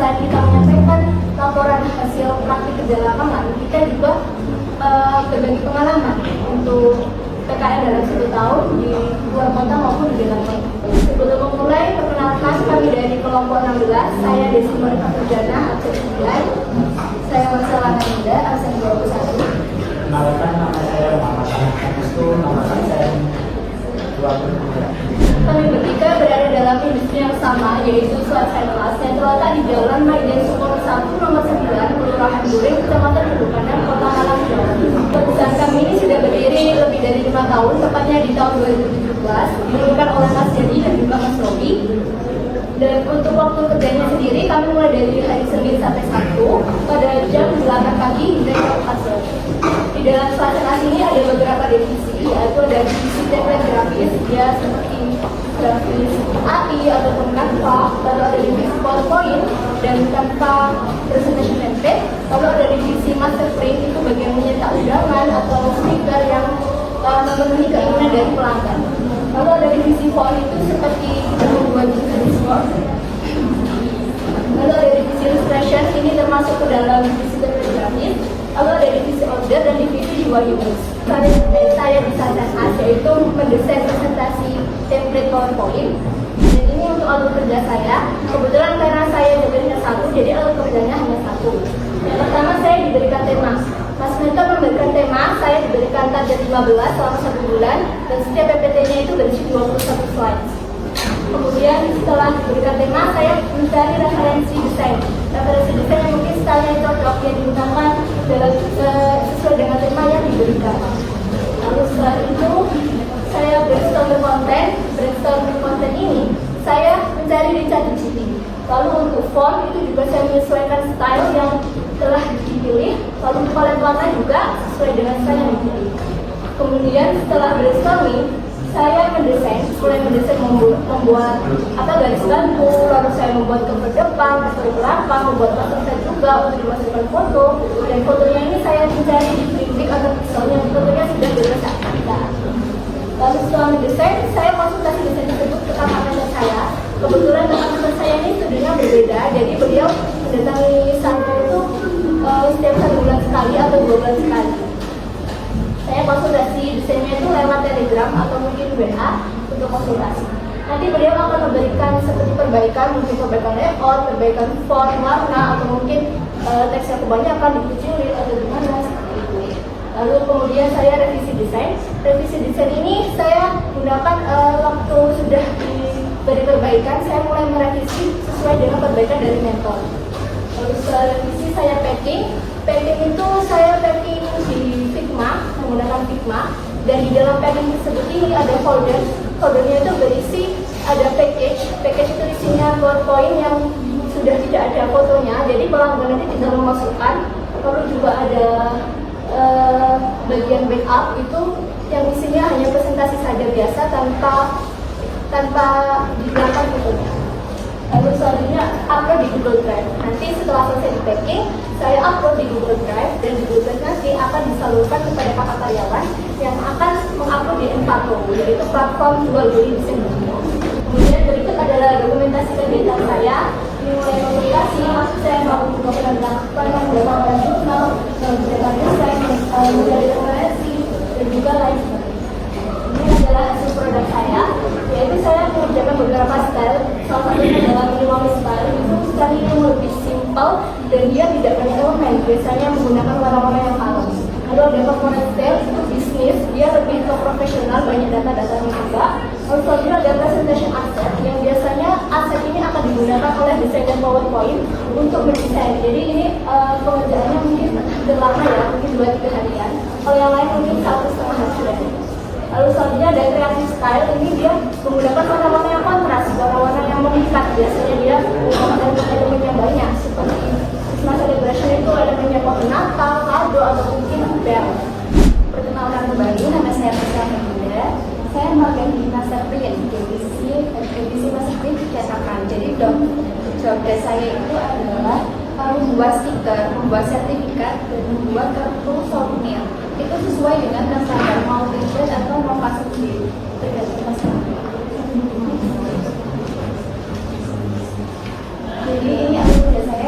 selain kita menyampaikan laporan hasil praktik kerja lapangan, kita juga berbagi pengalaman untuk PKL dalam 1 tahun di luar kota maupun di dalam kota. Sebelum memulai, perkenalkan kami dari kelompok 16, saya Desi Monika Pujana, absen 9, saya Marcella Nanda, absen 21. Kenalkan, nama saya Muhammad Ahmad Itu, nama saya 23. Kami bertiga berada dalam industri yang sama, yaitu Swasta Kelas yang terletak di Jalan Maiden Sukono 1, nomor 9, Kelurahan During, Kecamatan Pedukanan, Kota Malang, Jawa Timur. Perusahaan kami ini sudah berdiri lebih dari 5 tahun, tepatnya di tahun 2017, didirikan oleh Mas Jadi dan juga Mas Robi. Dan untuk waktu kerjanya sendiri, kami mulai dari hari Senin sampai Sabtu pada jam 8 pagi hingga jam 4 sore. Di dalam Swasta Kelas ini ada beberapa divisi, yaitu ada divisi template grafis, ya seperti grafis AI ataupun Canva, lalu ada divisi PowerPoint dan Canva presentation template, lalu ada divisi master print, itu bagian menyetak undangan atau stiker yang memenuhi keinginan dari pelanggan. Lalu ada divisi font, itu seperti kita membuat jenis font. Lalu ada divisi illustration, ini termasuk ke dalam divisi template grafis. Lalu ada divisi order dan divisi UI UX. Saya di Swasta yaitu mendesain presentasi template PowerPoint. Dan ini untuk alur kerja saya. Kebetulan karena saya jadinya satu, jadi alur kerjanya hanya satu. Yang pertama, saya diberikan tema. Mas Mentor memberikan tema, saya diberikan target 15 selama 1 bulan, dan setiap PPT-nya itu berisi 21 slide. Kemudian setelah diberikan tema, saya mencari referensi desain. Referensi desain yang mungkin stylenya cocok yang digunakan dalam sesuai dengan tema yang diberikan. Lalu setelah itu, saya brainstorming konten. Brainstorming konten ini, saya mencari di ChatGPT. Lalu untuk font, itu juga saya menyesuaikan style yang telah dipilih. Lalu untuk palet warna juga sesuai dengan style yang dipilih. Kemudian setelah brainstorming, saya mulai mendesain membuat garis bantu, lalu saya membuat cover depan, cover belakang, membuat poster juga untuk dimasukkan foto, dan fotonya ini saya mencari di printing atau pixel yang fotonya sudah bebas aktivitas. Lalu setelah mendesain, saya konsultasi desain tersebut ke kakak mentor saya. Kebetulan kakak mentor saya ini studinya berbeda, jadi beliau mendatangi saya itu setiap 1 bulan sekali atau 2 bulan sekali. Saya konsultasi desainnya itu lewat Telegram atau mungkin WA untuk konsultasi. Nanti beliau akan memberikan seperti perbaikan, mungkin perbaikan layout, perbaikan font, warna, atau mungkin teks yang kebanyakan dikecilin atau gimana seperti itu. Lalu kemudian saya revisi desain. Revisi desain ini saya gunakan waktu sudah diberi perbaikan, saya mulai merevisi sesuai dengan perbaikan dari mentor. Lalu setelah revisi saya packing. Packing itu saya packing di Figma, menggunakan Figma, dan di dalam packing tersebut ini ada folder. Foldernya itu berisi ada package itu isinya PowerPoint yang sudah tidak ada fotonya, jadi pelanggan nanti tinggal memasukkan. Lalu juga ada bagian backup itu yang isinya hanya presentasi saja biasa tanpa digunakan fotonya. Lalu selanjutnya upload di Google Drive. Nanti setelah selesai di packing, saya upload di Google Drive, dan di Google Drive nanti akan disalurkan kepada kakak karyawan yang akan mengupload di Envato, yaitu platform jual beli desain buku. Kemudian berikut adalah dokumentasi kegiatan saya. Mulai publikasi, saya mau juga penandatangan beberapa jurnal, mengerjakan desain, menjadi referensi, dan juga lain sebagainya. Ini adalah hasil produk saya, yaitu saya mengerjakan beberapa style. Salah satunya adalah minimalis style, itu stylenya lebih simple dan dia tidak banyak elemen, biasanya menggunakan warna-warna yang halus. Lalu ada corporate style, itu bisnis, dia lebih ke profesional, banyak data-datanya juga. Lalu selanjutnya ada presentation asset, yang biasanya aset ini akan digunakan oleh desainer PowerPoint untuk mendesain. Jadi ini pengerjaannya mungkin lama ya, mungkin 2-3 harian. Kalau yang lain mungkin 1,5 hari sudah. Lalu selanjutnya ada creative style, ini dia menggunakan warna-warna yang kontras, warna-warna yang memikat. Biasanya dia menggunakan elemen yang banyak, seperti Christmas celebration itu elemennya pohon Natal, kado, atau mungkin bel. Perkenalkan kembali, nama saya Marcella Nanda. Saya memakai master print, divisi master print dicetakan. Jadi job desk saya itu adalah membuat stiker, membuat sertifikat, dan membuat kartu souvenir. Itu sesuai dengan standar mau template atau mau custom, tergantung customer. Jadi ini alur kerja saya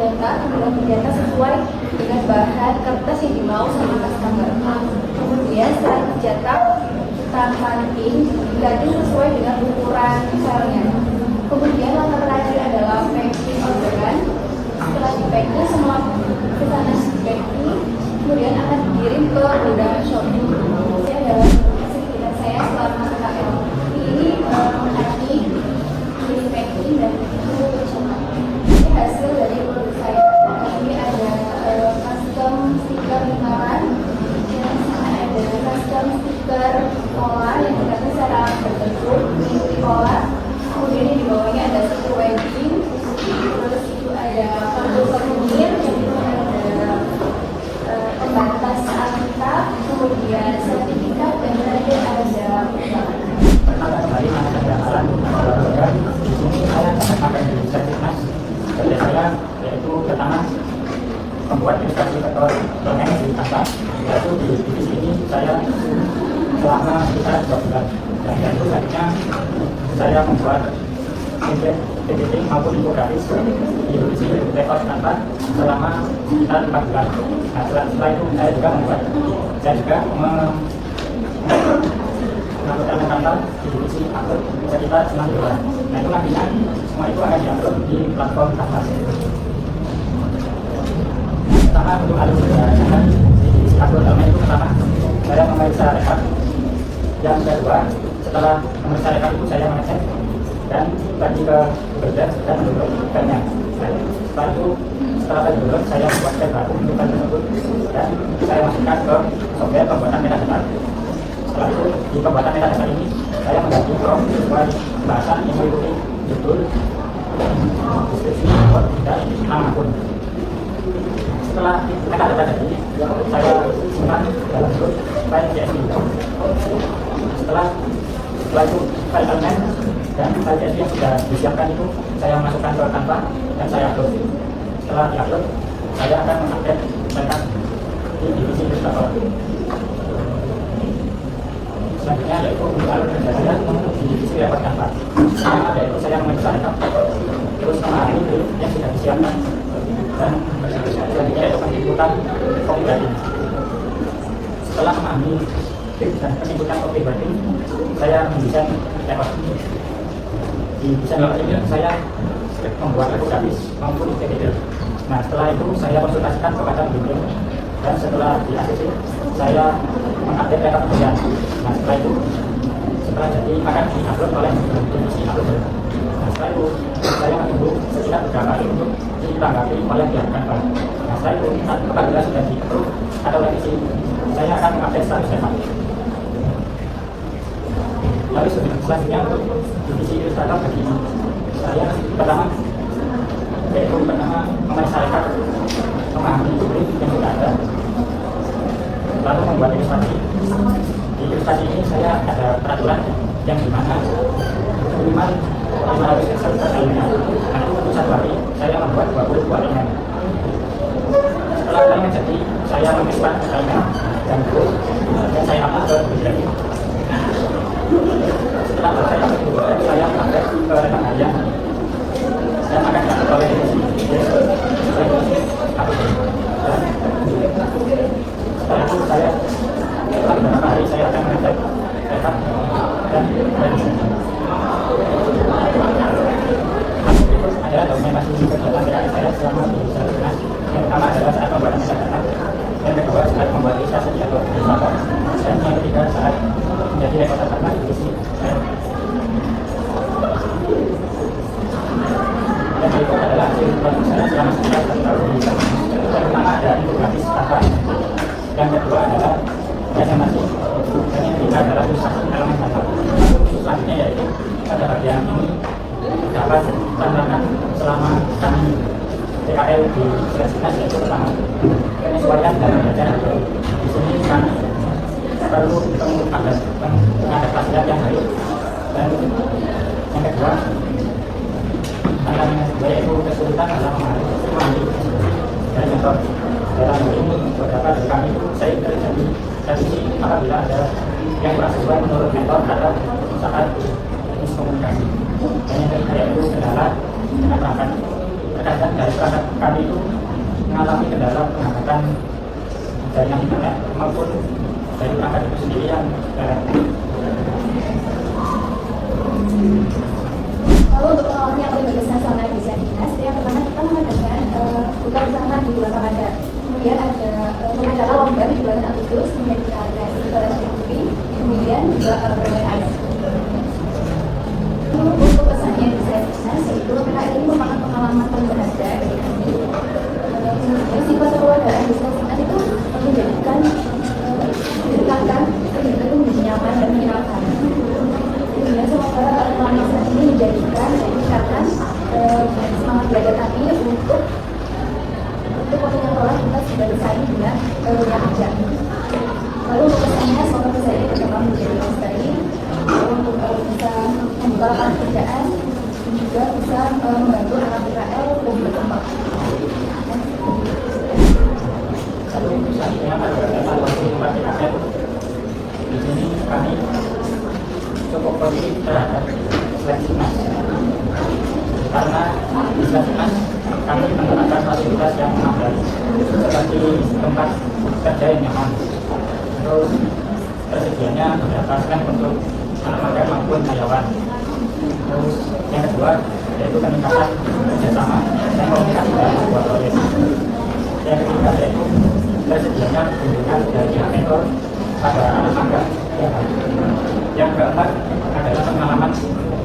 senjata sesuai dengan bahan kertas yang dimau sama customer. Kemudian setelah dicetak, kita packing sesuai dengan ukuran filenya. Kemudian langkah terakhir adalah packing orderan. Setelah di packing, semua pesanan di packing kemudian akan dikirim ke gudang Shopee. Ini adalah aktivitas saya selama KKL. Ini menghadapi packing dan ini hasil dari produk saya. Ini ada custom stiker lingkaran, ada custom stiker pola yang dikasih secara berbentuk mengikuti pola. Kemudian di bawahnya ada stiker wedding, terus itu ada kartu souvenir, yang itu ada pembatas angka, kemudian sertifikat, dan terakhir ada undangan. Pertama kembali ada alat di sini saya akan sertifikat kerja saya, yaitu pertama membuat ilustrasi atau dongeng di atas. Yaitu di divisi ini saya selama sekitar 2 bulan, dan itu selanjutnya saya membuat editing maupun infografis di divisi rekor tanpa selama sekitar 4 bulan. Nah, setelah itu saya juga melakukan kantor di divisi upload sekitar 6 bulan. Nah, itu nantinya semua itu akan diupload di platform Canvas. Pertama untuk alur perjalanan di divisi upload elemen itu, pertama saya memeriksa rekap. Yang kedua, setelah memeriksa rekap itu saya mengecek dan bagi ke Google dan mendownload filenya. Nah, setelah saya download, saya membuat file baru untuk file tersebut dan saya masukkan ke software pembuatan metadata. Setelah itu, di pembuatan metadata ini saya mengganti prompt sesuai bahasan yang mengikuti judul, deskripsi, dan nama akun. Setelah metadata jadi, saya simpan dalam bentuk file CSV. Setelah itu file elemen dan file CSV yang sudah disiapkan itu saya masukkan ke Canva dan saya upload. Setelah diupload, saya akan mengupdate mereka di divisi ilustrator. Selanjutnya yaitu untuk alur kerja saya di divisi report Canva. Yaitu saya memeriksa rekap, terus memahami brief yang sudah disiapkan, dan selanjutnya yaitu penginputan copywriting. Setelah memahami brief dan penginputan copywriting, saya mendesain report. Di desain report ini saya membuat grafis maupun PPT. Nah, setelah itu saya konsultasikan kepada bimbing, dan setelah di ACC saya mengupdate rekap kerjaan. Nah, setelah jadi akan diupload oleh divisi upload. Nah, setelah itu saya menunggu sekitar beberapa hari untuk ditanggapi oleh pihak Canva. Nah, setelah itu apabila sudah di-approve atau revisi, saya akan mengupdate status rekap. Lalu selanjutnya untuk divisi ilustrator bagi saya pertama memeriksa rekap, memahami brief yang sudah ada, lalu membuat ilustrasi. Di ilustrasi ini saya ada peraturan yang dimana minimal 500 pixel per elemen. Nah, itu untuk satu hari saya membuat 22 elemen. Setelah elemen jadi, saya mengekspor elemen dan grup dan saya upload ke Google. Setelah selesai upload, saya upload ke rekam harian dan akan diupload oleh divisi. Setelah itu saya setelah beberapa hari saya akan mengecek rekap dan revisi. Berikut adalah dokumentasi kegiatan dari saya selama di Dinas. Yang pertama adalah saat pembuatan metadata, yang kedua saat membuat ilustrasi atau ilustrator, dan yang ketiga saat menjadi reporter ternak di divisi. Yang berikut adalah hasil produk saya selama sekitar 1 tahun. Yang pertama ada infografis Canva, yang kedua adalah presentasi, dan yang ketiga adalah ilustrasi elemen Canva. Selanjutnya yaitu pada bagian ini dapat tantangan selama kami PKL di Dinas, yaitu pertama penyesuaian dalam belajar. Di sini kami perlu pengadaptasian yang baik, dan yang kedua tantangan yaitu kesulitan dalam memahami dari contoh dalam ini beberapa dari kami itu saya terjadi revisi apabila ada yang kurang sesuai menurut mentor atau saat miskomunikasi. Dan yang ketiga yaitu kendala menerapkan terkadang dari perangkat kami itu mengalami kendala pengamatan jaringan internet maupun dari perangkat itu sendiri yang Lalu untuk pengalaman yang berkesan selama di dinas, yang pertama kita mengadakan buka bersama di bulan Ramadan. Kemudian ada mengadakan lomba di bulan Agustus, kemudian kita ada TV, kemudian juga bermain air. Untuk kesannya di dinas, itu kita ini merupakan pengalaman paling berharga bagi kami. Sifat keluargaan di dinas itu menjadikan kehidupan itu menjadi nyaman dan menyenangkan. Kemudian semoga pengalaman ini menjadikan dan meningkatkan semangat belajar kami untuk pengetahuan kita sudah bersaing dengan dunia kerja. Lalu untuk kesannya semoga bisa ini berkembang menjadi lebih baik untuk bisa membuka lapangan pekerjaan dan juga bisa membantu anak Israel lebih berkembang. Lalu selanjutnya ada evaluasi tempat ASN. Di sini kami cukup positif terhadap seleksi mas, karena di seleksi mas kami menerapkan fasilitas yang memadai seperti tempat kerja yang nyaman, terus tersedianya beberapa stand untuk anak magang maupun karyawan. Terus yang kedua yaitu peningkatan kerjasama dan komunikasi dalam sebuah proyek. Yang ketiga yaitu tersedianya bimbingan dari pihak mentor pada anak magang yang baik. Yang keempat adalah pengalaman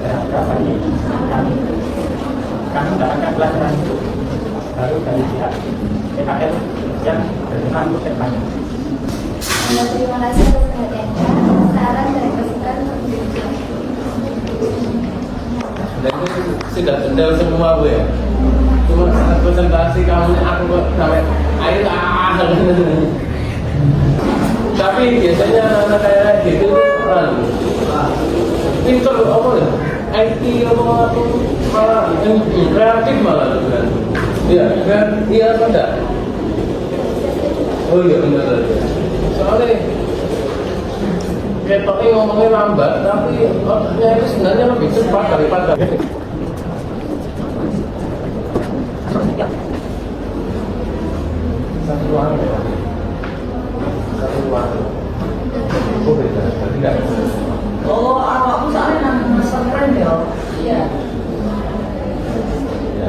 berharga bagi kami. Kami mendapatkan pelajaran baru dari pihak PKL yang berguna untuk depannya. Terima kasih atas perhatiannya. Saran dan masukan dan itu sudah dendam semua Bu ya. Cuma saat presentasi kamu aku kok sampai air tapi biasanya anak kayak gitu kan pinter apa ya IT apa malah kreatif malah kan iya kan iya apa enggak oh iya benar soalnya ketoknya ngomongnya lambat tapi otaknya itu sebenarnya lebih cepat daripada satu ruangan ya satu ruangan oh beda tidak Oh, awakmu soalnya nang pesantren ya? Iya. ya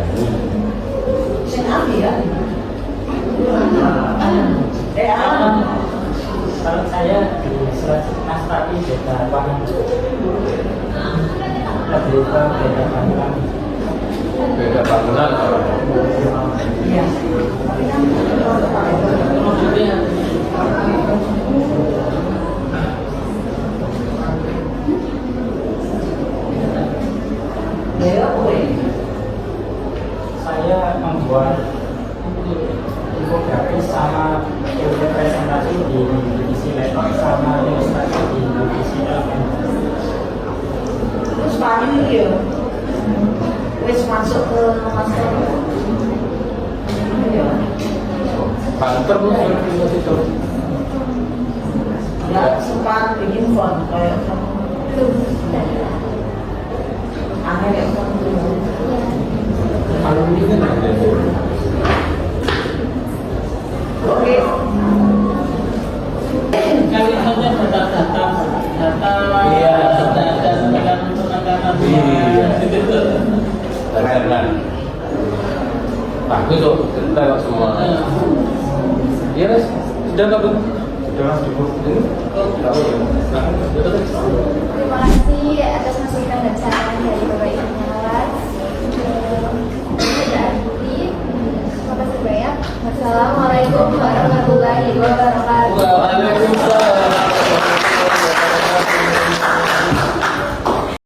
Sing api ya? Kalau saya di seleksi mas tapi beda ruangan, lebih ke beda bangunan. beda bangunan Iya. Ya, Saya membuat infografis sama video presentasi di divisi laptop sama ilustrasi di divisi elemen. terus paling ya wis masuk ke master. Iya. banter itu Nggak sempat bikin font kayak kamu. Aneh ya font dulu. kalau ini kan ada Oke. Kali saja data Iya. dan penanganan iya keren kan bagus tuh lewat semua iya Mas sudah nggak Bu? Sudah Mas cukup ini tahu ya terima kasih atas masukan dan saran dari Bapak Ibu pengawas. Terima kasih banyak. Wassalamualaikum warahmatullahi wabarakatuh.